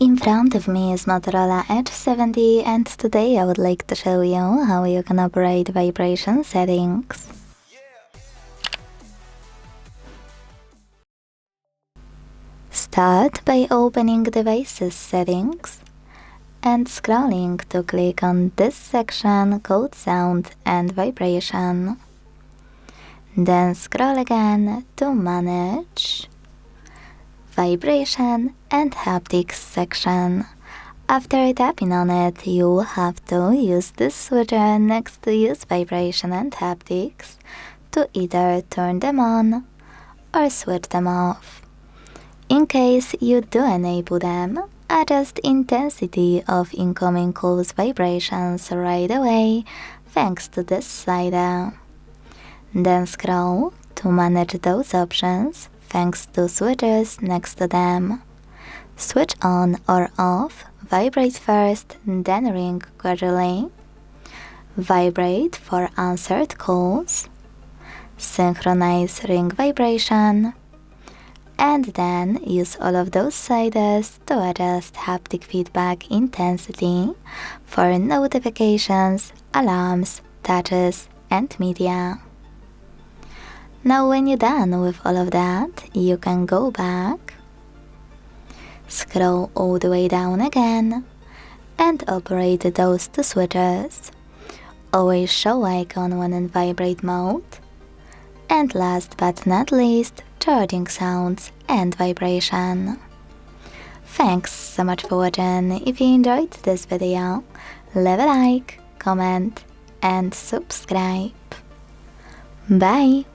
In front of me is Motorola Edge 70, and today I would like to show you how you can operate vibration settings. Start by opening Devices Settings and scrolling to click on this section called Sound and Vibration. Then scroll again to Manage, Vibration and Haptics section. After tapping on it, you have to use this switcher next to Use Vibration and Haptics to either turn them on or switch them off. In case you do enable them, adjust intensity of incoming calls vibrations right away thanks to this slider. Then scroll to manage those options thanks to switches next to them. Switch on or off, vibrate first, then ring gradually. Vibrate for answered calls. Synchronize ring vibration. And then use all of those sliders to adjust haptic feedback intensity for notifications, alarms, touches, and media. Now when you're done with all of that, you can go back, scroll all the way down again, and operate those two switches. Always show icon when in vibrate mode. And last but not least, charging sounds and vibration. Thanks so much for watching. If you enjoyed this video, leave a like, comment, and subscribe. Bye!